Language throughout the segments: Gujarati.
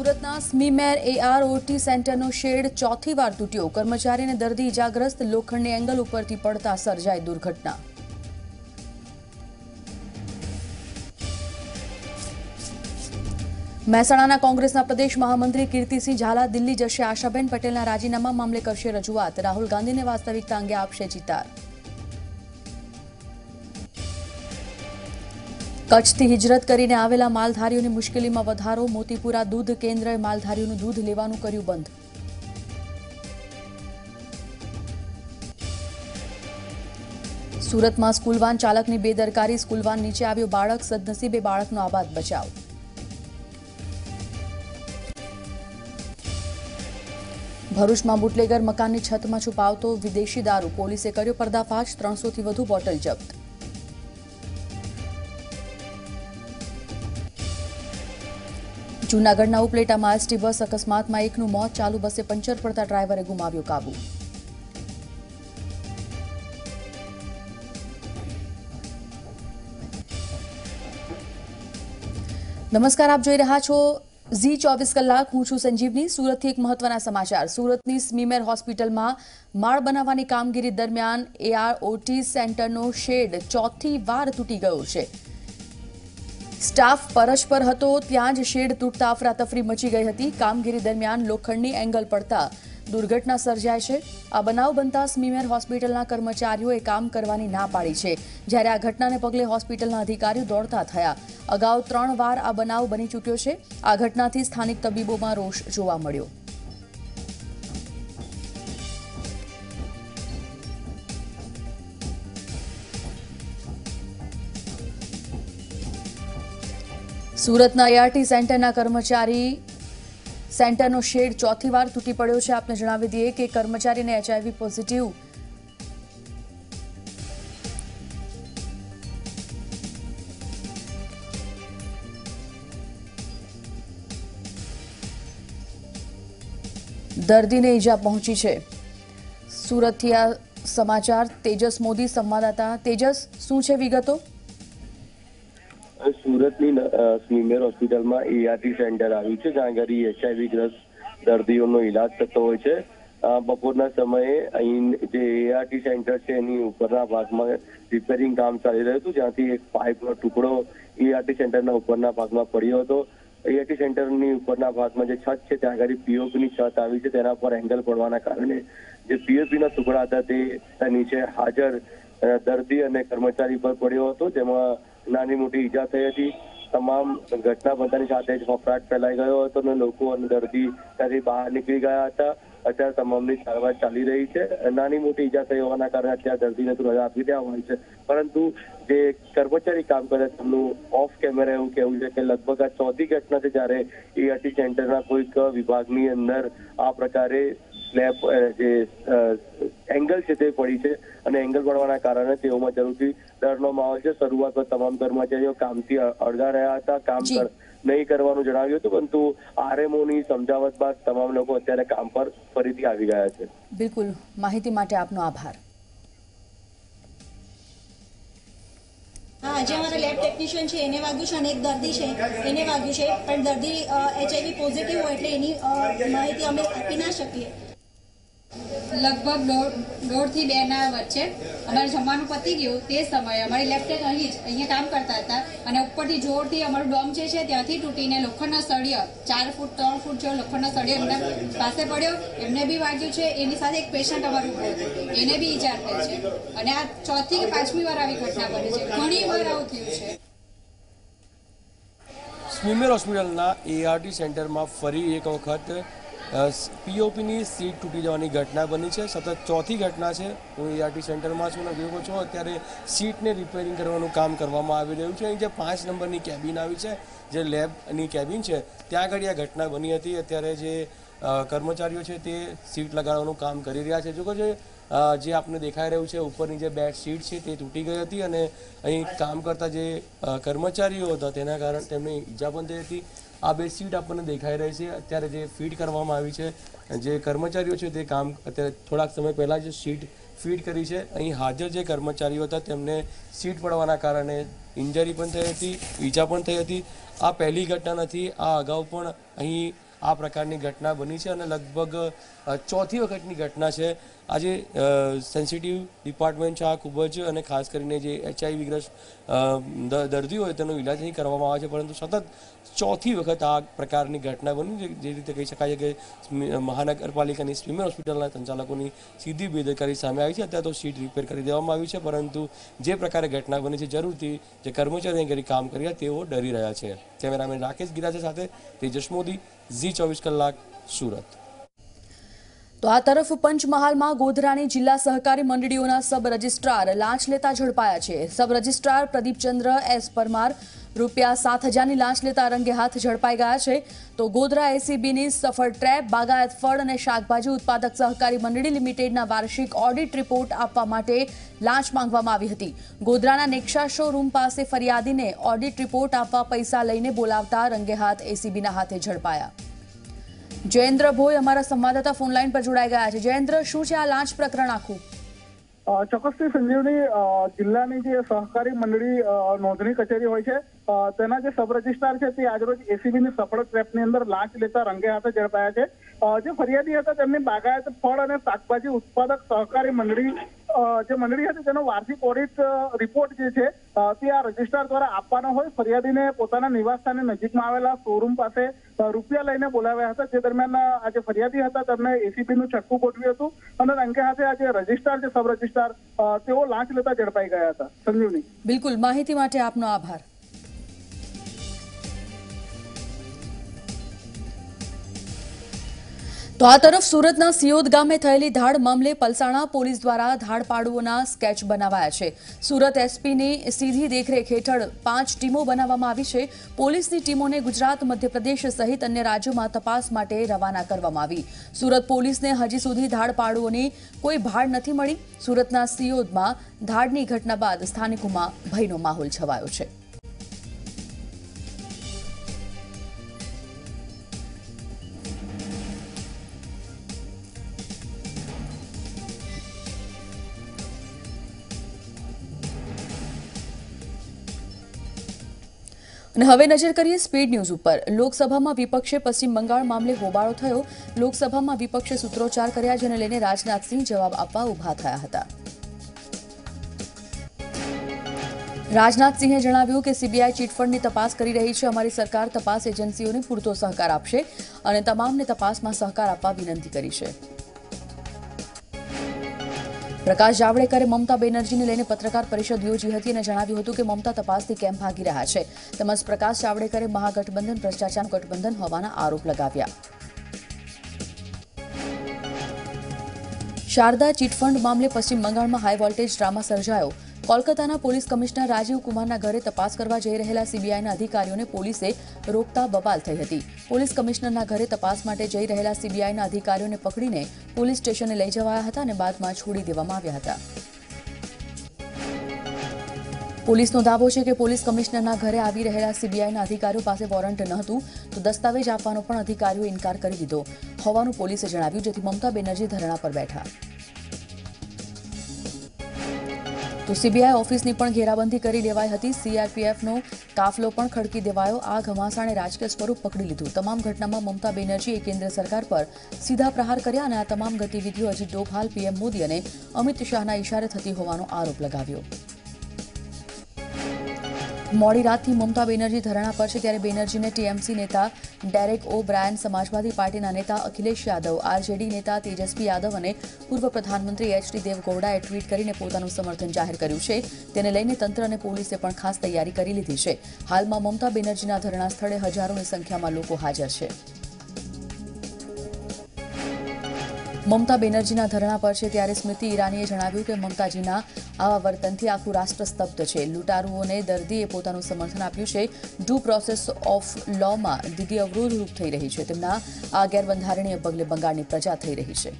સુરતના સ્મીમેર AROT સેન્ટરનો શેડ ચોથી વાર તૂટ્યો। કર્મચારી અને દર્દી ઇજાગ્રસ્ત। લોખંડની એંગલ ઉપરથી પડતા સર્જાઈ દુર્ઘટના। મહેસાણાના કોંગ્રેસના પ્રદેશ મહામંત્રી કીર્તિસિંહ ઝાલા દિલ્હી જશે। આશાબેન પટેલના રાજીનામા મામલે કરશે રજૂઆત। રાહુલ ગાંધીને વાસ્તવિકતા અંગે આપશે ચિતાર। કચ્છથી હિજરત કરીને આવેલા માલધારીઓની મુશ્કેલીમાં વધારો। મોતીપુરા દૂધ કેન્દ્રએ માલધારીઓનું દૂધ લેવાનું કર્યું બંધ। સુરતમાં સ્કૂલ વાન ચાલકની બેદરકારી। સ્કૂલ વાન નીચે આવ્યો બાળક। સદનસીબે બાળકનો આબાદ બચાવ। ભરૂચમાં બુટલેગર મકાનની છતમાં છુપાવતો વિદેશી દારૂ। પોલીસે કર્યો પર્દાફાશ। 300થી વધુ બોટલ જપ્ત। જૂનાગઢના ઉપલેટામાં એસટી બસ અકસ્માતમાં એકનું મોત। ચાલુ બસે પંચર પડતા ડ્રાઈવરે ગુમાવ્યો કાબુ। નમસ્કાર, આપ જોઈ રહ્યા છો Z24 કલાક। હું છું સંજીવની। સુરતથી એક મહત્વના સમાચાર। સુરતની સ્મીમેર હોસ્પિટલમાં માળ બનાવવાની કામગીરી દરમિયાન AROT સેન્ટરનો શેડ ચોથી વાર તૂટી ગયો છે। સ્ટાફ પરસ્પર હતો ત્યાં જ શેડ તૂટતા અફરાતફરી મચી ગઈ હતી। કામગીરી દરમિયાન લોખંડની એંગલ પડતા દુર્ઘટના સર્જાય છે। આ બનાવ બનતા સ્મીમેર હોસ્પિટલના કર્મચારીઓએ કામ કરવાની ના પાડી છે। જ્યારે આ ઘટનાને પગલે હોસ્પિટલના અધિકારીઓ દોડતા થયા। અગાઉ 3 વાર આ બનાવ બની ચૂક્યો છે। આ ઘટનાથી સ્થાનિક તબીબોમાં રોષ જોવા મળ્યો। સુરતના ART સેન્ટરના કર્મચારી સેન્ટરનો શેડ ચોથી વાર તૂટી પડ્યો છે। આપને જણાવી દઈએ કે કર્મચારીને HIV પોઝિટિવ દર્દીને ઈજા પહોંચી છે। સુરતથી આ સમાચાર તેજસ મોદી સંવાદદાતા। તેજસ, શું છે વિગતો? સુરતની સ્મીમેર હોસ્પિટલમાં ART સેન્ટર આવ્યું છે, જ્યાં આગળ HIV ગ્રસ્ત દર્દીઓનો ઈલાજ થતો હોય છે। બપોરના સમયે અહીં જે ART સેન્ટર છે એની ઉપરના ભાગમાં રિપેરિંગ કામ ચાલી રહ્યું હતું, જ્યાંથી એક પાઇપનો ટુકડો ART સેન્ટરના ઉપરના ભાગમાં પડ્યો હતો। ART સેન્ટરની ઉપરના ભાગમાં જે છત છે ત્યાં આગળ POPની છત આવી છે, તેના પર એંગલ પડવાના કારણે જે POPના ટુકડા હતા તે નીચે હાજર દર્દી અને કર્મચારી પર પડ્યો હતો, જેમાં નાની મોટી ઈજા થઈ હતી। તમામ ઘટના બનતાની સાથે જ ફફડાટ ફેલાઈ ગયો હતો અને લોકો અને દર્દી ત્યાંથી બહાર નીકળી ગયા હતા। અત્યારે તમામની સારવાર ચાલી રહી છે। નાની મોટી ઈજા થઈ હોવાના કારણે અત્યારે દર્દીને તો રજા આપી દેવામાં આવી છે, પરંતુ જે કર્મચારી કામ કરે તેમનું ઓફ કેમેરા એવું કહેવું છે કે લગભગ આ ચોથી ઘટના છે જ્યારે ART સેન્ટરના કોઈક વિભાગની અંદર આ પ્રકારે સ્લેબ જે એંગલ છે તે પડી છે અને એંગલ પડવાના કારણે તેઓમાં જરૂરથી ડરનો માહોલ છે। શરૂઆતમાં તમામ કર્મચારીઓ કામથી અળગા રહ્યા હતા, કામ નહીં કરવાનું જણાવ્યું હતું, પરંતુ RMOની સમજાવટ બાદ તમામ લોકો અત્યારે કામ પર ફરીથી આવી ગયા છે। બિલકુલ, માહિતી માટે આપનો આભાર। આજે અમારા લેબ ટેકનિશિયન છે એને વાગ્યું છે અને એક દર્દી છે એને વાગ્યું છે, પણ દર્દી HIV પોઝિટિવ હોય એટલે એની માહિતી અમે આપી ના શકીએ। લગભગ 1.5 થી 2 ના વચ્ચે અમારે જમવાનું પતી ગયું તે સમયે અમારી લેફ્ટેન અહીંયા કામ કરતા હતા અને ઉપરથી જોરથી અમારું ડોમ જે છે ત્યાંથી તૂટીને લોખંડના સળિયા 4 ફૂટ 3 ફૂટ જેવો લોખંડના સળિયો એમના પાસે પડ્યો, એમને બી વાગ્યું છે। એની સાથે એક પેશન્ટ અમારું ઉભો હતો, એને બી ઈજા થઈ છે અને આ ચોથી કે પાંચમી વાર આવી ઘટના બની છે। ઘણી વાર આવું થયું છે। સ્મીમેર હોસ્પિટલના ART સેન્ટરમાં ફરી એક વખત POPની સીટ તૂટી જવાની ઘટના બની છે। સતત ચોથી ઘટના છે। હું ART સેન્ટરમાં છું અને જોયો છો અત્યારે સીટને રિપેરિંગ કરવાનું કામ કરવામાં આવી રહ્યું છે। અહીં જે 5 નંબરની કેબિન આવી છે, જે લેબની કેબિન છે, ત્યાં આગળ આ ઘટના બની હતી। અત્યારે જે કર્મચારીઓ છે તે સીટ લગાડવાનું કામ કરી રહ્યા છે। જો કે જે આપને દેખાઈ રહ્યું છે ઉપરની જે બેડ શીટ છે તે તૂટી ગઈ હતી અને અહીં કામ કરતા જે કર્મચારીઓ હતા તેના કારણે તેમને ઈજા પણ થઈ હતી। આ બેડશીટ આપણને દેખાઈ રહી છે અત્યારે જે ફીટ કરવામાં આવી છે। જે કર્મચારીઓ છે તે કામ અત્યારે થોડાક સમય પહેલાં જ સીટ ફીટ કરી છે। અહીં હાજર જે કર્મચારીઓ હતા તેમને સીટ પડવાના કારણે ઇન્જરી પણ થઈ હતી, ઈજા પણ થઈ હતી। આ પહેલી ઘટના નથી, આ અગાઉ પણ અહીં આ પ્રકારની ઘટના બની છે અને લગભગ ચોથી વખતની ઘટના છે। આજે સેન્સિટિવ ડિપાર્ટમેન્ટ છે આ ખૂબ જ, અને ખાસ કરીને જે HIV ગ્રસ્ત દર્દી હોય તેનો ઇલાજ નહીં કરવામાં આવે છે, પરંતુ સતત ચોથી વખત આ પ્રકારની ઘટના બની। જે રીતે કહી શકાય છે કે મહાનગરપાલિકાની સ્મીમેર હોસ્પિટલના સંચાલકોની સીધી બેદરકારી સામે આવી છે। અત્યારે તો સીટ રિપેર કરી દેવામાં આવી છે, પરંતુ જે પ્રકારે ઘટના બની છે જરૂરથી જે કર્મચારી ઘરે કામ કર્યા તેઓ ડરી રહ્યા છે। કેમેરામેન રાકેશ ગિરાજા સાથે તેજસ મોદી, ઝી 24 કલાક, સુરત। તો આ તરફ પંચમહાલમાં ગોધરાની જિલ્લા સહકારી મંડળીઓના સબ રજિસ્ટ્રાર લાંચ લેતા ઝડપાયા છે। સબ રજિસ્ટ્રાર પ્રદીપચંદ્ર એસ પરમાર ₹7,000ની લાંચ લેતા રંગે હાથ ઝડપાઈ ગયા છે। તો ગોધરા એસીબીની સફળ ટ્રેપ બાગાયત ફળ અને શાકભાજી ઉત્પાદક સહકારી મંડળી લિમિટેડના વાર્ષિક ઓડિટ રિપોર્ટ આપવા માટે લાંચ માંગવામાં આવી હતી। ગોધરાના નેક્ષા શોરૂમ પાસે ફરિયાદીને ઓડિટ રિપોર્ટ આપવા પૈસા લઈને બોલાવતા રંગે હાથ એસીબીના હાથે ઝડપાયા। જયેન્દ્ર ભોઈ અમારા સંવાદદાતા ફોનલાઈન પર જોડાઈ ગયા છે। જયેન્દ્ર, શું છે આ લાંચ પ્રકરણ આખું? ચોક્કસથી સંજીવની, જિલ્લાની જે સહકારી મંડળી નોંધણી કચેરી હોય છે તેના જે સબ રજિસ્ટ્રાર છે તે આજરોજ એસીબીની સફળ ટ્રેપની અંદર લાંચ લેતા રંગે હાથે ઝડપાયા છે। જે ફરિયાદી હતા તેમની બાગાયત ફળ અને શાકભાજી ઉત્પાદક સહકારી મંડળી જે મંડળી હતી તેનો વાર્ષિક ઓડિટ રિપોર્ટ જે છે તે આ રજિસ્ટ્રાર દ્વારા આપવાનો હોય ફરિયાદીને પોતાના નિવાસસ્થાનની નજીકમાં આવેલા શોરૂમ પાસે રૂપિયા લઈને બોલાવ્યા હતા। જે દરમિયાન આ જે ફરિયાદી હતા તેમને એસીબીનું છટકું ગોઠવ્યું હતું અને રંગે હાથે આ જે રજિસ્ટ્રાર છે સબ રજિસ્ટ્રાર તેઓ લાંચ લેતા ઝડપાઈ ગયા હતા। સંજીવની, બિલકુલ, માહિતી માટે આપનો આભાર। તો આ તરફ સુરતના સિયોદ ગામે થયેલી ધાડ મામલે પલસાણા પોલીસ દ્વારા ધાડપાડુઓના સ્કેચ બનાવાયા છે। સુરત એસપીની સીધી દેખરેખ હેઠળ 5 ટીમો બનાવવામાં આવી છે। પોલીસની ટીમોને ગુજરાત, મધ્યપ્રદેશ સહિત અન્ય રાજ્યોમાં તપાસ માટે રવાના કરવામાં આવી। સુરત પોલીસને હજી સુધી ધાડપાડુઓની કોઈ ભાડ નથી મળી। સુરતના સિયોદમાં ધાડની ઘટના બાદ સ્થાનિકોમાં ભયનો માહોલ છવાયો છે। અને હવે નજર કરીએ સ્પીડ ન્યૂઝ ઉપર। લોકસભામાં વિપક્ષે પશ્ચિમ બંગાળ મામલે હોબાળો થયો। લોકસભામાં વિપક્ષે સૂત્રોચ્ચાર કર્યા, જેને લઈને રાજનાથસિંહ જવાબ આપવા ઊભા થયા હતા। રાજનાથસિંહે જણાવ્યું કે સીબીઆઈ ચીટફંડની તપાસ કરી રહી છે। અમારી સરકાર તપાસ એજન્સીઓને પૂરતો સહકાર આપશે અને તમામને તપાસમાં સહકાર આપવા વિનંતી કરી છે। પ્રકાશ જાવડેકરે મમતા બેનર્જીને લઈને પત્રકાર પરિષદ યોજી હતી અને જણાવ્યું હતું કે મમતા તપાસથી કેમ ભાગી રહ્યા છે। તેમજ પ્રકાશ જાવડેકરે મહાગઠબંધન ભ્રષ્ટાચારનું ગઠબંધન હોવાના આરોપ લગાવ્યા। શારદા ચીટફંડ મામલે પશ્ચિમ બંગાળમાં હાઈ વોલ્ટેજ ડ્રામા સર્જાયો। કોલકાતાના પોલીસ કમિશનર રાજીવ કુમારના ઘરે તપાસ કરવા જઈ રહેલા સીબીઆઈના અધિકારીઓને પોલીસે રોકતા બબાલ થઈ હતી। પોલીસ કમિશનરના ઘરે તપાસ માટે જઈ રહેલા સીબીઆઈના અધિકારીઓને પકડીને પોલીસ સ્ટેશને લઈ જવાયા હતા અને બાદમાં છોડી દેવામાં આવ્યા હતા। પોલીસનો દાવો છે કે પોલીસ કમિશનરના ઘરે આવી રહેલા સીબીઆઈના અધિકારીઓ પાસે વોરંટ ન હતું, તો દસ્તાવેજ આપવાનો પણ અધિકારીઓએ ઇનકાર કરી દીધો હોવાનું પોલીસે જણાવ્યું, જેથી મમતા બેનર્જી ધરણા પર બેઠા। તો સીબીઆઈ ઓફિસની પણ ઘેરાબંધી કરી દેવાઈ હતી। સીઆરપીએફનો કાફલો પણ ખડકી દેવાયો। આ ઘમાસાણે રાજકીય સ્વરૂપ પકડી લીધું। તમામ ઘટનામાં મમતા બેનર્જીએ કેન્દ્ર સરકાર પર સીધા પ્રહાર કર્યા અને આ તમામ ગતિવિધિઓ અજીત ડોભાલ, પીએમ મોદી અને અમિત શાહના ઇશારે થતી હોવાનો આરોપ લગાવ્યો। મોડી રાતથી મમતા બેનર્જી ધરણા પર છે, ત્યારે બેનર્જીને ટીએમસી નેતા ડેરેક ઓ બ્રાયન, સમાજવાદી પાર્ટીના નેતા અખિલેશ યાદવ, આરજેડી નેતા તેજસ્વી યાદવ અને પૂર્વ પ્રધાનમંત્રી એચડી દેવગૌડાએ ટ્વીટ કરીને પોતાનું સમર્થન જાહેર કર્યું છે। તેને લઈને તંત્ર અને પોલીસે પણ ખાસ તૈયારી કરી લીધી છે। હાલમાં મમતા બેનર્જીના ધરણા સ્થળે હજારોની સંખ્યામાં લોકો હાજર છે। મમતા બેનર્જીના ધરણા પર છે, ત્યારે સ્મૃતિ ઈરાનીએ જણાવ્યું કે મમતાજીના આવા વર્તનથી આખું રાષ્ટ્ર સ્તબ્ધ છે। લૂંટારુઓને દર્દીએ પોતાનું સમર્થન આપ્યું છે। ડ્યુ પ્રોસેસ ઓફ લોમાં દીદી અવરોધરૂપ થઈ રહી છે। તેમના આ ગેરબંધારણીય પગલે બંગાળની પ્રજા થઈ રહી છે।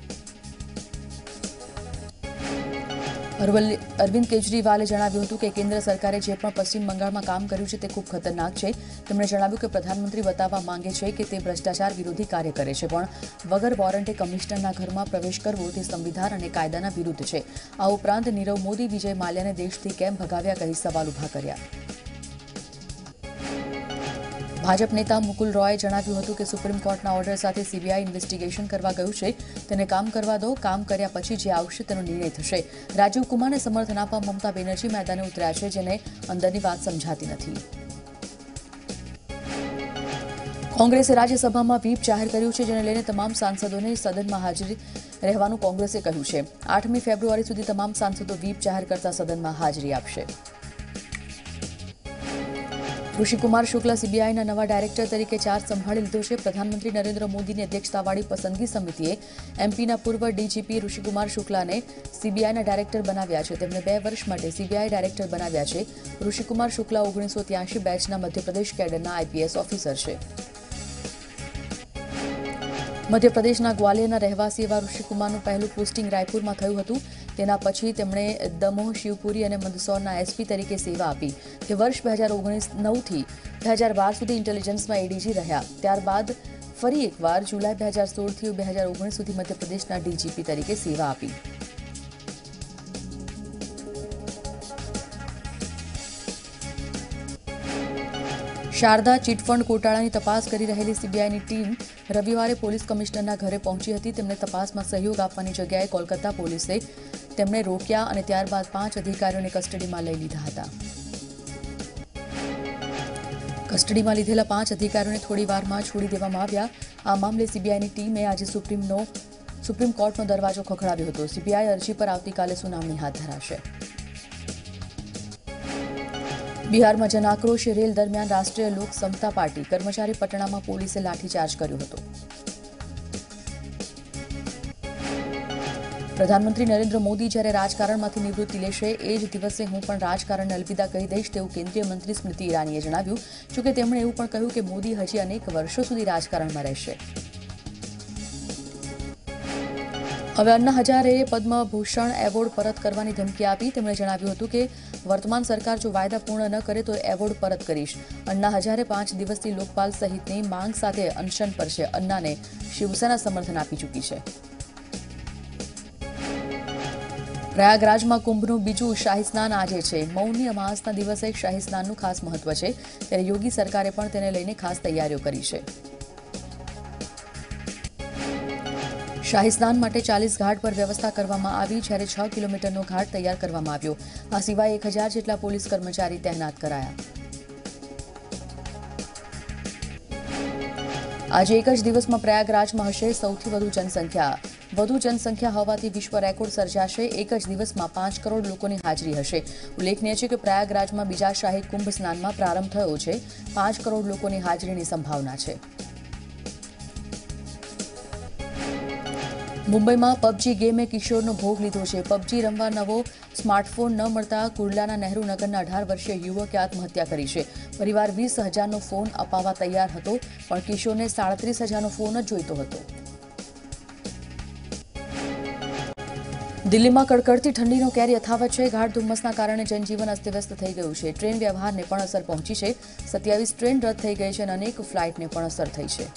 અરવિંદ કેજરીવાલે જણાવ્યું હતું કે કેન્દ્ર સરકારે જે પણ પશ્ચિમ બંગાળમાં કામ કર્યું છે તે ખૂબ ખતરનાક છે। તેમણે જણાવ્યું કે પ્રધાનમંત્રી બતાવવા માંગે છે કે તે ભ્રષ્ટાચાર વિરોધી કાર્ય કરે છે, પણ વગર વોરંટે કમિશનરના ઘરમાં પ્રવેશ કરવો તે સંવિધાન અને કાયદાના વિરુદ્ધ છે। આ ઉપરાંત નીરવ મોદી, વિજય માલ્યાને દેશથી કેમ ભગાવ્યા કહી સવાલ ઉભા કર્યા। ભાજપ નેતા મુકુલ રોયે જણાવ્યું હતું કે સુપ્રીમ કોર્ટના ઓર્ડર સાથે સીબીઆઈ ઇન્વેસ્ટિગેશન કરવા ગયું છે, તેને કામ કરવા દો, કામ કર્યા પછી જે આવશે તેનો નિર્ણય થશે. રાજીવ કુમારને સમર્થન આપવા મમતા બેનર્જી મેદાને ઉતર્યા છે, જેને અંદરની વાત સમજાતી નથી. કોંગ્રેસે રાજ્યસભામાં વ્હીપ જાહેર કર્યું છે, જેને લઈને તમામ સાંસદોને સદનમાં હાજર રહેવાનું કોંગ્રેસે કહ્યું છે. 8મી ફેબ્રુઆરી સુધી તમામ સાંસદો વ્હીપ જાહેર કરતા સદનમાં હાજરી આપશે. ઋષિકુમાર શુક્લા સીબીઆઈના નવા ડાયરેક્ટર તરીકે ચાર્જ સંભાળી લીધો છે. પ્રધાનમંત્રી નરેન્દ્ર મોદીની અધ્યક્ષતાવાળી પસંદગી સમિતિએ એમપીના પૂર્વ ડીજીપી ઋષિકુમાર શુક્લાને સીબીઆઈના ડાયરેક્ટર બનાવ્યા છે. તેમને 2 વર્ષ માટે સીબીઆઈ ડાયરેક્ટર બનાવ્યા છે. ઋષિકુમાર શુક્લા 1983 બેચના મધ્યપ્રદેશ કેડરના આઈપીએસ ઓફિસર છે. મધ્યપ્રદેશના ગ્વાલિયરના રહેવાસી એવા ઋષિકુમારનું પહેલું પોસ્ટિંગ રાયપુરમાં થયું હતું. તેના પછી તેમણે દમોહ, શિવપુરી અને મંદસૌરના એસપી તરીકે સેવા આપી. તે વર્ષ 2009થી 2012 સુધી ઇન્ટેલિજન્સમાં એડીજી રહ્યા. ત્યારબાદ ફરી એકવાર જુલાઈ 2016થી 2019 સુધી મધ્યપ્રદેશના ડીજીપી તરીકે સેવા આપી. શારદા ચીટફંડ ગોટાળાની તપાસ કરી રહેલી સીબીઆઈની ટીમ રવિવારે પોલીસ કમિશનરના ઘરે પહોંચી હતી. તેમને તપાસમાં સહયોગ આપવાની જગ્યાએ કોલકાતા પોલીસે તેમને રોક્યા અને ત્યારબાદ 5 અધિકારીઓને કસ્ટડીમાં લઈ લીધા હતા. કસ્ટડીમાં લીધેલા 5 અધિકારીઓને થોડી વારમાં છોડી દેવામાં આવ્યા. આ મામલે સીબીઆઈની ટીમે આજે સુપ્રીમ કોર્ટનો દરવાજો ખખડાવ્યો હતો. સીબીઆઈ અરજી પર આવતીકાલે સુનાવણી હાથ ધરાશે. બિહારમાં જન આક્રોશ રેલ દરમિયાન રાષ્ટ્રીય લોક સમતા પાર્ટી કર્મચારી પટણામાં પોલીસે લાઠીચાર્જ કર્યો હતો. પ્રધાનમંત્રી નરેન્દ્ર મોદી જ્યારે રાજકારણમાંથી નિવૃત્તિ લેશે એ જ દિવસે હું પણ રાજકારણને અલવિદા કહી દઈશ તેવું કેન્દ્રીય મંત્રી સ્મૃતિ ઈરાનીએ જણાવ્યું. જોકે તેમણે એવું પણ કહ્યું કે મોદી હજી અનેક વર્ષો સુધી રાજકારણમાં રહેશે. હવે અન્ના હજારેએ પદ્મભૂષણ એવોર્ડ પરત કરવાની ધમકી આપી. તેમણે જણાવ્યું હતું કે વર્તમાન સરકાર જો વાયદા પૂર્ણ ન કરે તો એવોર્ડ પરત કરીશ. અન્ના હજારે 5 દિવસથી લોકપાલ સહિતની માંગ સાથે અનશન પર છે. અન્નાને શિવસેના સમર્થન આપી ચૂકી છે. પ્રયાગરાજમાં કુંભનું બીજું શાહી સ્નાન આજે છે. મૌની અમાસના દિવસે શાહી સ્નાનનું ખાસ મહત્વ છે. ત્યારે યોગી સરકારે પણ તેને લઈને ખાસ તૈયારીઓ કરી છે. શાહી સ્નાન માટે 40 ઘાટ પર વ્યવસ્થા કરવામાં આવી, જ્યારે 6 કિલોમીટરનો ઘાટ તૈયાર કરવામાં આવ્યો. આ સિવાય 1000 જેટલા પોલીસ કર્મચારી તહેનાત કરાયા. આજે એક જ દિવસમાં પ્રયાગરાજમાં હશે સૌથી વધુ જનસંખ્યા. વધુ જનસંખ્યા હોવાથી વિશ્વ રેકોર્ડ સર્જાશે. એક જ દિવસમાં 5 કરોડ લોકોની હાજરી હશે. ઉલ્લેખનીય છે કે પ્રયાગરાજમાં બીજા શાહી કુંભ સ્નાનમાં પ્રારંભ થયો છે. 5 કરોડ લોકોની હાજરીની સંભાવના છે. મુંબઈમાં પબજી ગેમે કિશોરનો ભોગ લીધો છે. પબજી રમવા નવો સ્માર્ટફોન ન મળતા કુર્લાના નહેરુ નગરના 18 વર્ષીય યુવકે આત્મહત્યા કરી છે. પરિવાર 20,000નો ફોન અપાવવા તૈયાર હતો, પણ કિશોરને 37,000નો ફોન જ જોઈતો હતો. દિલ્હીમાં કડકડતી ઠંડીનો કેર યથાવત છે. ગાઢ ધુમ્મસના કારણે જનજીવન અસ્તવ્યસ્ત થઈ ગયું છે. ટ્રેન વ્યવહારને પણ અસર પહોંચી છે. 27 ટ્રેન રદ થઈ ગઈ છે અને અનેક ફ્લાઇટને પણ અસર થઈ છે.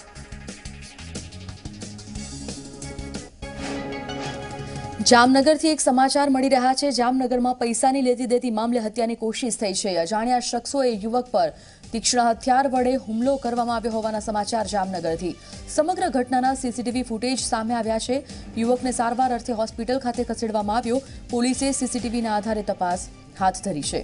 જામનગરથી એક સમાચાર મળી રહ્યા છે. જામનગરમાં પૈસાની લેતી દેતી મામલે હત્યાની કોશિશ થઈ છે. અજાણ્યા શખ્સોએ યુવક પર તીક્ષ્ણ હથિયાર વડે હુમલો કરવામાં આવ્યો હોવાના સમાચાર જામનગરથી. સમગ્ર ઘટનાના સીસીટીવી ફૂટેજ સામે આવ્યા છે. યુવકને સારવાર અર્થે હોસ્પિટલ ખાતે ખસેડવામાં આવ્યો. પોલીસે સીસીટીવીના આધારે તપાસ હાથ ધરી છે.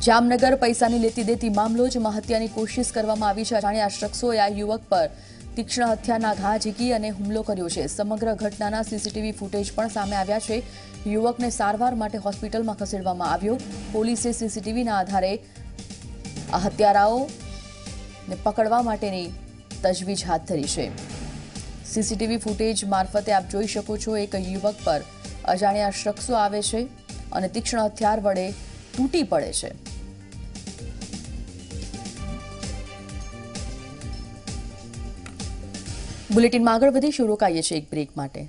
જામનગર પૈસાની લેતી દેતી મામલો, જેમાં હત્યાની કોશિશ કરવામાં આવી છે. અજાણ્યા શખ્સોએ આ યુવક પર તીક્ષ્ણ હથિયારના ઘા ઝીકી અને હુમલો કર્યો છે. સમગ્ર ઘટનાના સીસીટીવી ફૂટેજ પણ સામે આવ્યા છે. યુવકને સારવાર માટે હોસ્પિટલમાં ખસેડવામાં આવ્યો. પોલીસે સીસીટીવીના આધારે આ હત્યારાઓને પકડવા માટેની તજવીજ હાથ ધરી છે. સીસીટીવી ફૂટેજ મારફતે આપ જોઈ શકો છો, એક યુવક પર અજાણ્યા શખ્સો આવે છે અને તીક્ષ્ણ હથિયાર વડે તૂટી પડે છે. બુલેટિનમાં આગળ વધીશું, રોકાઈએ છીએ એક બ્રેક માટે.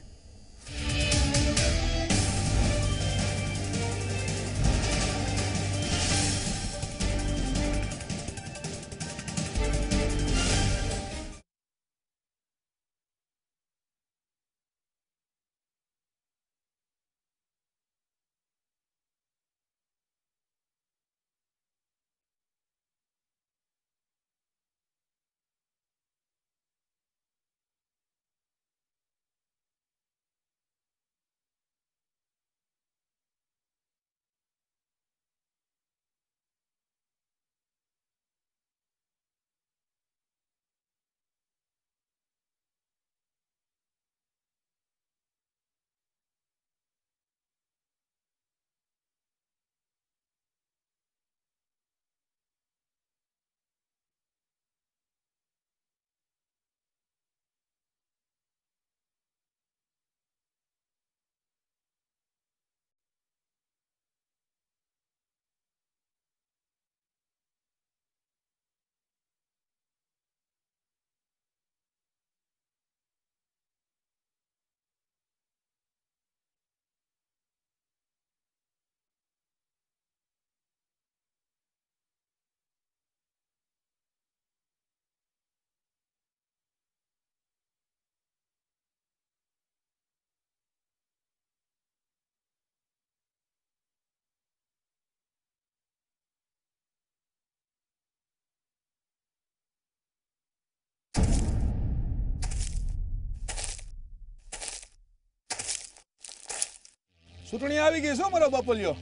ચૂંટણી આવી ગઈ છો મારો બાપલિયો,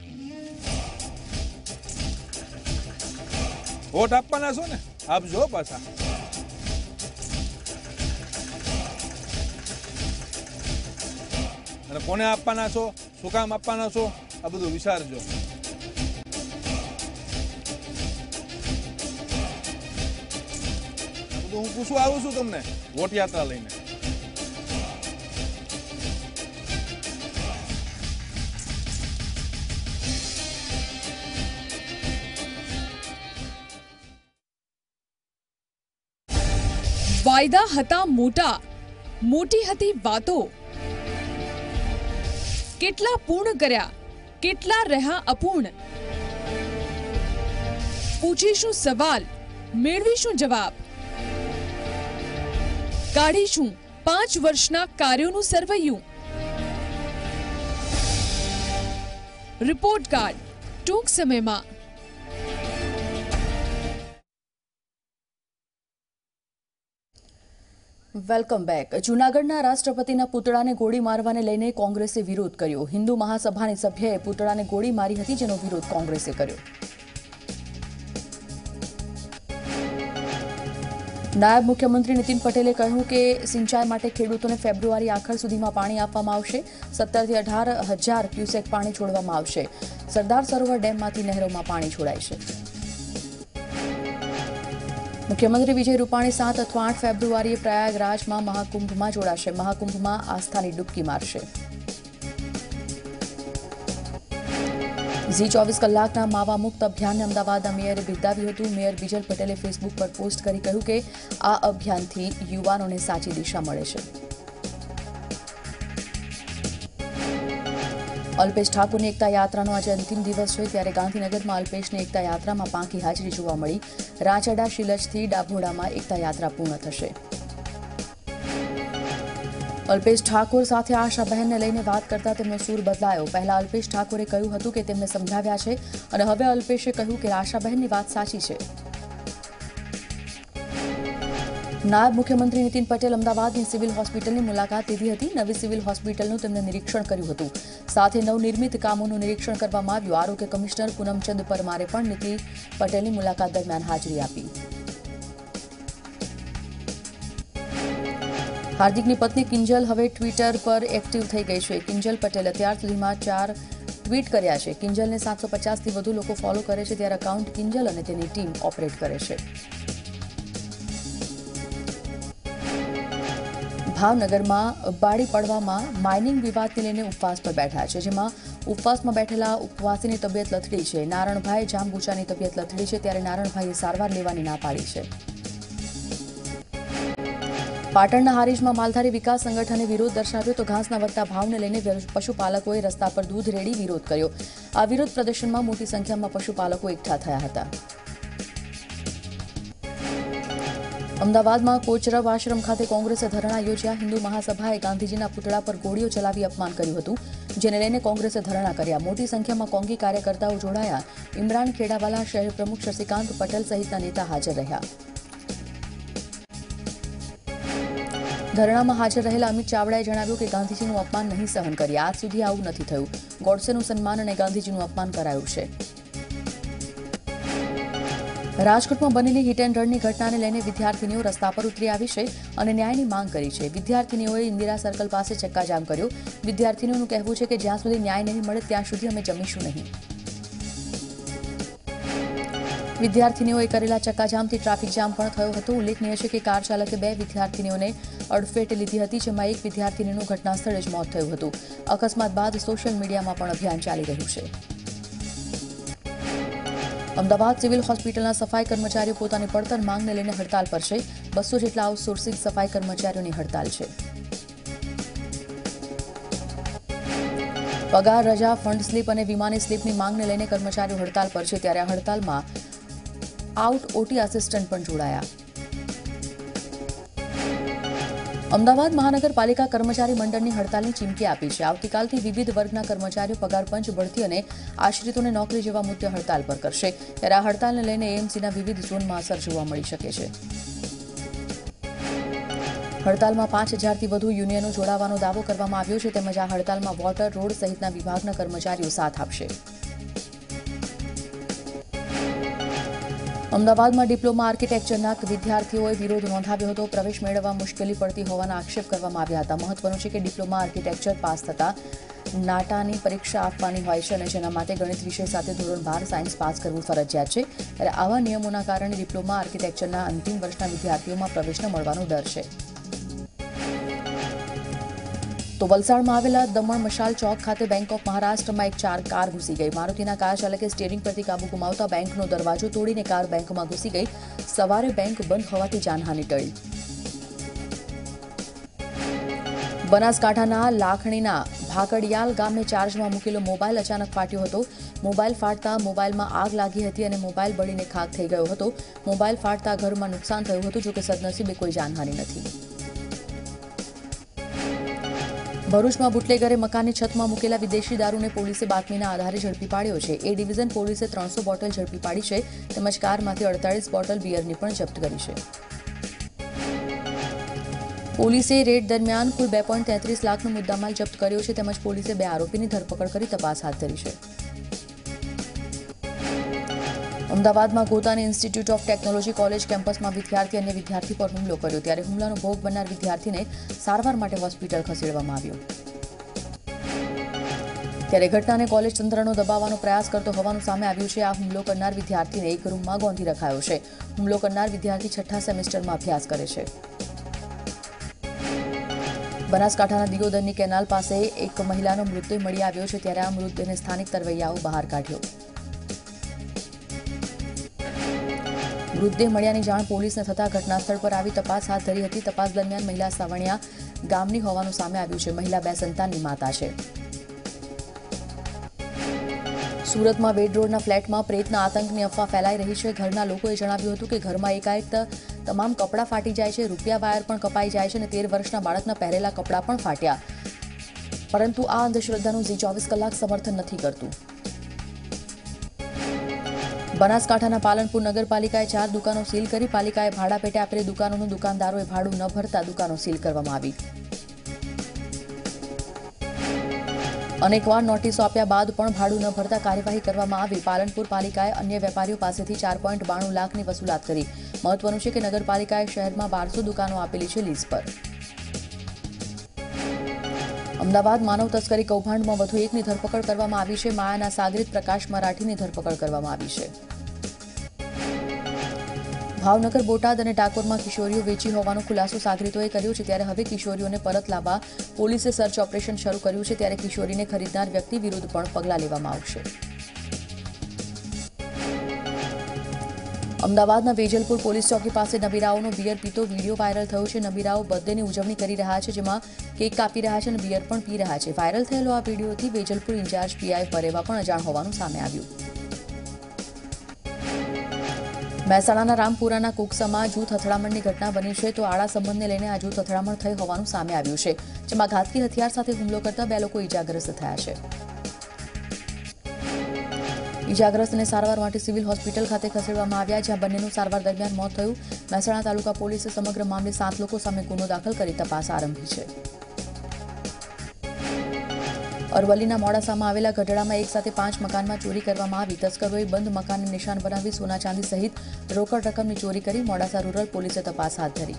વોટ આપવાના છો ને, આપજો પાછા. અને કોને આપવાના છો, શું કામ આપવાના છો, આ બધું વિચારજો. બધું હું પૂછવા આવું છું તમને વોટ યાત્રા લઈને. વાયદા હતા મોટા, મોટી હતી વાતો. કેટલા પૂર્ણ કર્યા, કેટલા રહ્યા અપૂર્ણ. પૂછીશું સવાલ, મેળવીશું જવાબ. કાઢીશું 5 વર્ષના કાર્યોનું સરવૈયું. રિપોર્ટ કાર્ડ ટૂંક સમયમાં. Welcome back. જૂનાગઢના રાષ્ટ્રપતિના પુતળાને ગોળી મારવાને લઈને કોંગ્રેસે વિરોધ કર્યો. હિન્દુ મહાસભાની સભ્યએ પુતળાને ગોળી મારી હતી, જેનો વિરોધ કોંગ્રેસે કર્યો. નાયબ મુખ્યમંત્રી નીતિન પટેલે કહ્યું કે સિંચાઈ માટે ખેડૂતોને ફેબ્રુઆરી આખર સુધીમાં પાણી આપવામાં આવશે. 17 થી 18,000 ક્યુસેક પાણી છોડવામાં આવશે. સરદાર સરોવર ડેમમાંથી નહેરોમાં પાણી છોડાય છે. મુખ્યમંત્રી વિજય રૂપાણી 7 અથવા 8 ફેબ્રુઆરીએ પ્રયાગરાજમાં મહાકુંભમાં જોડાશે. મહાકુંભમાં આસ્થાની ડૂબકી મારશે. ઝી 24 કલાકના માવા મુક્ત અભિયાનને અમદાવાદના મેયરે બિરદાવ્યું હતું. મેયર બીજલ પટેલે ફેસબુક પર પોસ્ટ કરી કહ્યું કે આ અભિયાનથી યુવાનોને સાચી દિશા મળે છે. અલ્પેશ ઠાકોરની એકતા યાત્રાનો આજે અંતિમ દિવસ છે, ત્યારે ગાંધીનગરમાં અલ્પેશની એકતા યાત્રામાં પાંખી હાજરી જોવા મળી. રાચડા શિલજથી ડાભોડામાં એકતા યાત્રા પૂર્ણ થશે. અલ્પેશ ઠાકોર સાથે આશાબહેનને લઈને વાત કરતા તેમનો સૂર બદલાયો. પહેલા અલ્પેશ ઠાકોરે કહ્યું હતું કે તેમને સમજાવ્યા છે, અને હવે અલ્પેશે કહ્યું કે આશાબહેનની વાત સાચી છે. નાયબ મુખ્યમંત્રી નીતિન પટેલ અમદાવાદની સિવિલ હોસ્પિટલની મુલાકાત લીધી હતી. નવી સિવિલ હોસ્પિટલનું તેમણે નિરીક્ષણ કર્યું હતું. સાથે નવનિર્મિત કામોનું નિરીક્ષણ કરવામાં આવ્યું. આરોગ્ય કમિશનર પૂનમચંદ પરમારે પણ નીતિન પટેલની મુલાકાત દરમિયાન હાજરી આપી. હાર્દિકની પત્ની કિંજલ હવે ટ્વિટર પર એક્ટિવ થઈ ગઈ છે. કિંજલ પટેલ અત્યાર સુધીમાં 4 ટ્વીટ કર્યા છે. કિંજલને 750થી વધુ લોકો ફોલો કરે છે, ત્યારે અકાઉન્ટ કિંજલ અને તેની ટીમ ઓપરેટ કરે છે. ભાવનગરમાં બાળી પડવામાં માઇનિંગ વિવાદને લઈને ઉપવાસ પર બેઠા છે, જેમાં ઉપવાસમાં બેઠેલા ઉપવાસીની તબિયત લથડી છે. નારણભાઈ જાંબુચાની તબિયત લથડી છે, ત્યારે નારણભાઈએ સારવાર લેવાની ના પાડી છે. પાટણના હારીજમાં માલધારી વિકાસ સંગઠને વિરોધ દર્શાવ્યો તો ઘાસના વધતા ભાવને લઈને પશુપાલકોએ રસ્તા પર દૂધ રેડી વિરોધ કર્યો. આ વિરોધ પ્રદર્શનમાં મોટી સંખ્યામાં પશુપાલકો એકઠા થયા હતા. અમદાવાદમાં કોચરબ આશ્રમ ખાતે કોંગ્રેસે ધરણા યોજ્યા. હિન્દુ મહાસભાએ ગાંધીજીના પુતળા પર ગોળીઓ ચલાવી અપમાન કર્યું હતું, જેને લઈને કોંગ્રેસે ધરણા કર્યા. મોટી સંખ્યામાં કોંગી કાર્યકર્તાઓ જોડાયા. ઇમરાન ખેડાવાલા, શહેર પ્રમુખ શશિકાંત પટેલ સહિતના નેતા હાજર રહ્યા. ધરણામાં હાજર રહેલા અમિત ચાવડાએ જણાવ્યું કે ગાંધીજીનું અપમાન નહીં સહન કરીએ. આજ સુધી આવું નથી થયું. ગોડસેનું સન્માન અને ગાંધીજીનું અપમાન કરાયું છે. રાજકોટમાં બનેલી હિટ એન્ડ રનની ઘટનાને લઈને વિદ્યાર્થીનીઓ રસ્તા પર ઉતરી આવી છે અને ન્યાયની માંગ કરી છે. વિદ્યાર્થીનીઓએ ઇન્દિરા સર્કલ પાસે ચક્કાજામ કર્યો. વિદ્યાર્થીનીઓનું કહેવું છે કે જ્યાં સુધી ન્યાય નહીં મળે ત્યાં સુધી અમે જમીશું નહીં. વિદ્યાર્થીનીઓએ કરેલા ચક્કાજામથી ટ્રાફિક જામ પણ થયો હતો. ઉલ્લેખનીય છે કે કાર ચાલકે 2 વિદ્યાર્થીનીઓને અડફેટે લીધી હતી, જેમાં એક વિદ્યાર્થીનીનું ઘટના સ્થળે જ મોત થયું હતું. અકસ્માત બાદ સોશિયલ મીડિયામાં પણ અભિયાન ચાલી રહ્યું છે. અમદાવાદ સિવિલ હોસ્પિટલના સફાઈ કર્મચારીઓ પોતાની પડતર માંગને લઈને હડતાલ પર છે. 200 જેટલા આઉટસોર્સિંગ સફાઈ કર્મચારીઓની હડતાલ છે. પગાર, રજા, ફંડ સ્લીપ અને વીમાની સ્લીપની માંગને લઈને કર્મચારીઓ હડતાલ પર છે, ત્યારે આ હડતાલમાં આઉટ ઓટી આસિસ્ટન્ટ પણ જોડાયા. અમદાવાદ મહાનગરપાલિકા કર્મચારી મંડળની હડતાલની ચીમકી આપી છે. આવતીકાલથી વિવિધ વર્ગના કર્મચારીઓ પગાર પંચ, બઢતી અને આશ્રિતોને નોકરી જેવા મુદ્દે હડતાલ પર કરશે, ત્યારે આ હડતાલને લઈને એએમસીના વિવિધ ઝોનમાં અસર જોવા મળી શકે છે. હડતાલમાં 5000થી વધુ યુનિયનો જોડાવાનો દાવો કરવામાં આવ્યો છે તેમજ આ હડતાલમાં વોટર, રોડ સહિતના વિભાગના કર્મચારીઓ સાથ આપશે. અમદાવાદમાં ડિપ્લોમા આર્કિટેક્ચરના વિદ્યાર્થીઓએ વિરોધ નોંધાવ્યો હતો. પ્રવેશ મેળવવા મુશ્કેલી પડતી હોવાના આક્ષેપ કરવામાં આવ્યા હતા. મહત્વનું છે કે ડિપ્લોમા આર્કિટેક્ચર પાસ થતા નાટાની પરીક્ષા આપવાની હોય છે અને જેના માટે ગણિત વિષય સાથે ધોરણ 12 સાયન્સ પાસ કરવું ફરજિયાત છે. ત્યારે આવા નિયમોના કારણે ડિપ્લોમા આર્કિટેક્ચરના અંતિમ વર્ષના વિદ્યાર્થીઓમાં પ્રવેશ ન મળવાનો ડર છે. તો વલસાડમાં આવેલા દમણ મશાલ ચોક ખાતે બેંક ઓફ મહારાષ્ટ્રમાં એક કાર ઘૂસી ગઈ. મારુતિના કાર ચાલકે સ્ટીયરિંગ પરથી કાબુ ગુમાવતા બેંકનો દરવાજો તોડીને કાર બેંકમાં ઘૂસી ગઈ. સવારે બેંક બંધ હોવાથી જાનહાનિ ટળી. બનાસકાંઠાના લાખણીના ભાકડિયાલ ગામે ચાર્જમાં મૂકેલો મોબાઈલ અચાનક ફાટ્યો હતો. મોબાઈલ ફાટતા મોબાઈલમાં આગ લાગી હતી અને મોબાઈલ બળીને ખાક થઈ ગયો હતો. મોબાઈલ ફાટતા ઘરમાં નુકસાન થયું હતું, જોકે સદનસીબે કોઈ જાનહાનિ નથી. ભરૂચમાં બુટલેગરે મકાનની છતમાં મૂકેલા વિદેશી દારૂને પોલીસે બાતમીના આધારે ઝડપી પાડ્યો છે. એ ડિવિઝન પોલીસે 300 બોટલ ઝડપી પાડી છે તેમજ કારમાંથી 48 બોટલ બિયરની પણ જપ્ત કરી છે. પોલીસે રેડ દરમિયાન કુલ 2.33 લાખનો મુદ્દામાલ જપ્ત કર્યો છે તેમજ પોલીસે 2 આરોપીની ધરપકડ કરી તપાસ હાથ ધરી છે. અમદાવાદમાં ગોતાની ઇન્સ્ટિટ્યૂટ ઓફ ટેકનોલોજી કોલેજ કેમ્પસમાં વિદ્યાર્થી અન્ય વિદ્યાર્થી પર હુમલો કર્યો. ત્યારે હુમલાનો ભોગ બનનાર વિદ્યાર્થીને સારવાર માટે હોસ્પિટલ ખસેડવામાં આવ્યો. ત્યારે ઘટનાને કોલેજ તંત્રનો દબાવવાનો પ્રયાસ કરતો હોવાનું સામે આવ્યું છે. આ હુમલો કરનાર વિદ્યાર્થીને એક રૂમમાં ગોંધી રખાયો છે. હુમલો કરનાર વિદ્યાર્થી 6ઠ્ઠા સેમેસ્ટરમાં અભ્યાસ કરે છે. બનાસકાંઠાના દિયોદરની કેનાલ પાસે એક મહિલાનો મૃતદેહ મળી આવ્યો છે. ત્યારે આ મૃતદેહને સ્થાનિક તરવૈયાઓ બહાર કાઢ્યો. મૃતદેહ મળ્યાની જાણ પોલીસને થતાં ઘટનાસ્થળ પર આવી તપાસ હાથ ધરી હતી. તપાસ દરમિયાન મહિલા સાવણિયા ગામની હોવાનું સામે આવ્યું છે. મહિલા 2 સંતાનની માતા છે. સુરતમાં વેડ રોડના ફ્લેટમાં પ્રેતના આતંકની અફવા ફેલાઈ રહી છે. ઘરના લોકોએ જણાવ્યું હતું કે ઘરમાં એકાએક તમામ કપડાં ફાટી જાય છે, રૂપિયા વાયર પણ કપાઈ જાય છે અને 13 વર્ષના બાળકના પહેરેલા કપડાં પણ ફાટ્યા. પરંતુ આ અંધશ્રદ્ધાનું ઝી 24 કલાક સમર્થન નથી કરતું. બનાસકાંઠાના પાલનપુર નગરપાલિકાએ 4 દુકાનો સીલ કરી. પાલિકાએ ભાડા પેટે આપેલી દુકાનોનું દુકાનદારોએ ભાડું ન ભરતા દુકાનો સીલ કરવામાં આવી. અનેકવાર નોટિસો આપ્યા બાદ પણ ભાડું ન ભરતા કાર્યવાહી કરવામાં આવી. પાલનપુર પાલિકાએ અન્ય વેપારીઓ પાસેથી 4.92 લાખની વસૂલાત કરી. મહત્વનું છે કે નગરપાલિકાએ શહેરમાં 1200 દુકાનો આપેલી છે લીઝ પર. અમદાવાદ માનવ તસ્કરી કૌભાંડમાં વધુ એકની ધરપકડ કરવામાં આવી છે. માયાના સાગરીત પ્રકાશ મરાઠીની ધરપકડ કરવામાં આવી છે. ભાવનગર, બોટાદ અને ડાકોરમાં કિશોરીઓ વેચી હોવાનો ખુલાસો સાગરીતોએ કર્યો છે. ત્યારે હવે કિશોરીઓને પરત લાવવા પોલીસે સર્ચ ઓપરેશન શરૂ કર્યું છે. ત્યારે કિશોરીને ખરીદનાર વ્યક્તિ વિરુદ્ધ પણ પગલાં લેવામાં આવશે. અમદાવાદના વેજલપુર પોલીસ ચોકી પાસે નબીરાઓનો બિયર પીતો વિડીયો વાયરલ થયો છે. નબીરાઓ બર્થડેની ઉજવણી કરી રહ્યા છે, જેમાં કેક કાપી રહ્યા છે અને બિયર પણ પી રહ્યા છે. વાયરલ થયેલો આ વિડીયોથી વેજલપુર ઇન્ચાર્જ પીઆઈ ફરેવા પણ અજાણ હોવાનું સામે આવ્યું. મહેસાણાના રામપુરાના કુકસામાં જૂથ અથડામણની ઘટના બની છે. તો આડા સંબંધને લઈને આ જૂથ અથડામણ થઈ હોવાનું સામે આવ્યું છે, જેમાં ઘાતકી હથિયાર સાથે હુમલો કરતા 2 લોકો ઇજાગ્રસ્ત થયા છે. ઇજાગ્રસ્તને સારવાર માટે સિવિલ હોસ્પિટલ ખાતે ખસેડવામાં આવ્યા, જ્યાં બંનેનું સારવાર દરમિયાન મોત થયું. મહેસાણા તાલુકા પોલીસે સમગ્ર મામલે 7 લોકો સામે ગુનો દાખલ કરી તપાસ આરંભી છે. અરવલ્લીના મોડાસામાં આવેલા ગઢડામાં એક સાથે 5 મકાનમાં ચોરી કરવામાં આવી. તસ્કરોએ બંધ મકાનને નિશાન બનાવી સોના ચાંદી સહિત રોકડ રકમની ચોરી કરી. મોડાસા રૂરલ પોલીસે તપાસ હાથ ધરી.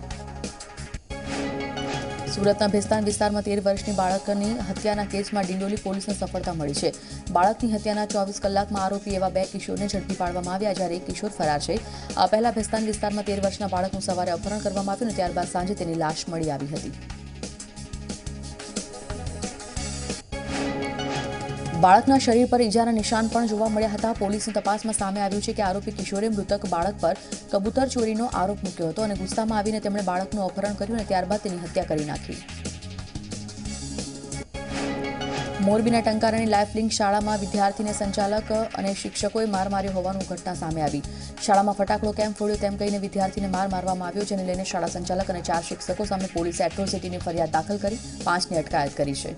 સુરતના ભેસ્તાન વિસ્તારમાં 13 વર્ષની બાળકની હત્યાના કેસમાં ડિંડોલી પોલીસને સફળતા મળી છે. બાળકની હત્યાના 24 કલાકમાં આરોપી એવા 2 કિશોરને ઝડપી પાડવામાં આવ્યા, જ્યારે એક કિશોર ફરાર છે. આ પહેલા ભેસ્તાન વિસ્તારમાં 13 વર્ષના બાળકનું સવારે અપહરણ કરવામાં આવ્યું અને ત્યારબાદ સાંજે તેની લાશ મળી આવી હતી. બાળકના શરીર પર ઈજાના નિશાન પણ જોવા મળ્યા હતા. પોલીસની તપાસમાં સામે આવ્યું છે કે આરોપી કિશોરે મૃતક બાળક પર કબૂતર ચોરીનો આરોપ મૂક્યો હતો અને ગુસ્સામાં આવીને તેમણે બાળકનું અપહરણ કર્યું અને ત્યારબાદ તેની હત્યા કરી નાખી. મોરબીના ટંકારાની લાઇફલિંક શાળામાં વિદ્યાર્થીને સંચાલક અને શિક્ષકોએ માર માર્યો હોવાની ઘટના સામે આવી. શાળામાં ફટાકડો કેમ ફોડ્યો તેમ કહીને વિદ્યાર્થીને માર મારવામાં આવ્યો, જેને લઈને શાળા સંચાલક અને 4 શિક્ષકો સામે પોલીસે એટ્રોસિટીની ફરિયાદ દાખલ કરી 5ની અટકાયત કરી છે.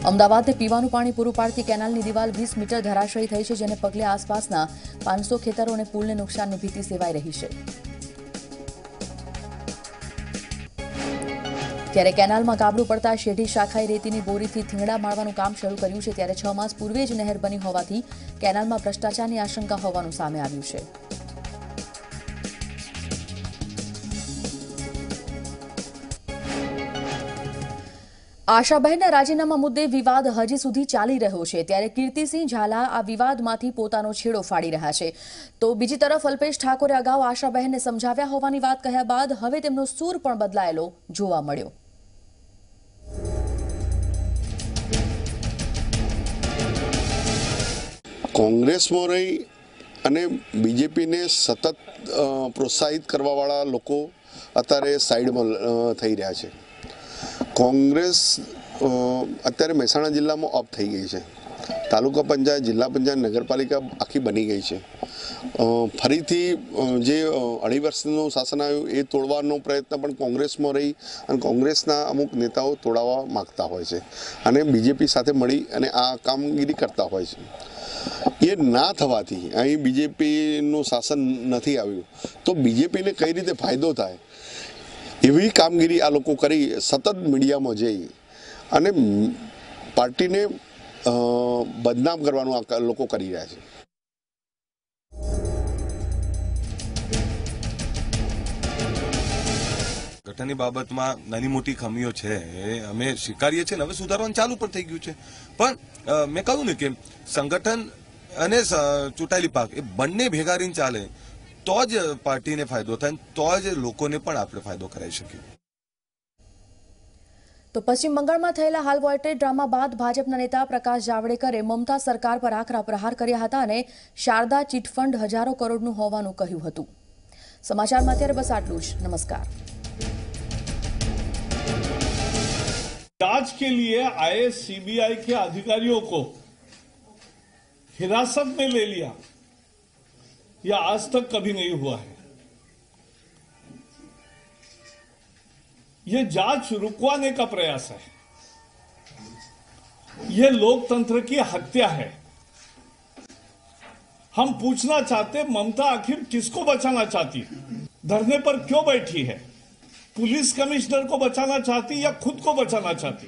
અમદાવાદને પીવાનું પાણી પૂરું પાડતી કેનાલની દિવાલ 20 મીટર ધરાશાયી થઈ છે, જેને પગલે આસપાસના 500 ખેતરો અને પુલને નુકસાનની ભીતિ સેવાઈ રહી છે. ત્યારે કેનાલમાં ગાબડું પડતા શેઢી શાખાએ રેતીની બોરીથી થીંગડા મારવાનું કામ શરૂ કર્યું છે ત્યારે 6 માસ પૂર્વે જ નહેર બની હોવાથી કેનાલમાં ભ્રષ્ટાચારની આશંકા હોવાનું સામે આવ્યું છે. આશાબહેનના રાજીનામા મુદ્દે વિવાદ હજી સુધી ચાલી રહ્યો છે ત્યારે કીર્તિસિંહ ઝાલા આ વિવાદમાંથી પોતાનો છેડો ફાડી રહ્યા છે તો બીજી તરફ અલ્પેશ ઠાકોરે અગાઉ આશાબહેનને સમજાવ્યા હોવાની વાત કહ્યા બાદ હવે તેમનો સૂર પણ બદલાયેલો જોવા મળ્યો. કોંગ્રેસમાં રહી અને બીજેપીને સતત પ્રોત્સાહિત કરવાવાળા લોકો અત્યારે સાઈડમાં થઈ રહ્યા છે. કોંગ્રેસ અત્યારે મહેસાણા જિલ્લામાં અપ થઈ ગઈ છે. તાલુકા પંચાયત, જિલ્લા પંચાયત, નગરપાલિકા આખી બની ગઈ છે. ફરીથી જે 2.5 વર્ષનું શાસન આવ્યું એ તોડવાનો પ્રયત્ન પણ કોંગ્રેસમાં રહી અને કોંગ્રેસના અમુક નેતાઓ તોડાવવા માગતા હોય છે અને બીજેપી સાથે મળી અને આ કામગીરી કરતા હોય છે. એ ના થવાથી અહીં બીજેપીનું શાસન નથી આવ્યું તો બીજેપીને કઈ રીતે ફાયદો થાય એવી કામગીરી આ લોકો કરી સતત મીડિયામાં જઈ અને પાર્ટીને બદનામ કરવાનું આ લોકો કરી રહ્યા છે. ગઠનની બાબતમાં નાની મોટી ખામીઓ છે એ અમે સ્વીકારીએ છીએ અને હવે સુધારવાનું ચાલુ પણ થઈ ગયું છે. પણ મેં કહ્યું ને કે સંગઠન અને ચૂંટાયેલી પાક એ બંને ભેગા રહીને ચાલે તો જ પાર્ટીને ફાયદો થાય, તો જ લોકોને પણ આપણે ફાયદો કરાવી શકીએ. તો પશ્ચિમ બંગાળમાં થયેલા હાલ વોલ્ટેજ ડ્રામા બાદ ભાજપના નેતા પ્રકાશ જાવડેકરે મમતા સરકાર પર આકરા પ્રહાર કર્યા હતા અને શારદા ચીટફંડ હજારો કરોડનું હોવાનું કહ્યું હતું. સમાચારમાં અત્યારે બસ આટલું જ. નમસ્કાર. जांच के लिए आए सीबीआई के अधिकारियों को हिरासत में ले लिया, यह आज तक कभी नहीं हुआ है. यह जांच रुकवाने का प्रयास है. यह लोकतंत्र की हत्या है. हम पूछना चाहते, ममता आखिर किसको बचाना चाहती, धरने पर क्यों बैठी है? पुलिस कमिश्नर को बचाना चाहती या खुद को बचाना चाहती?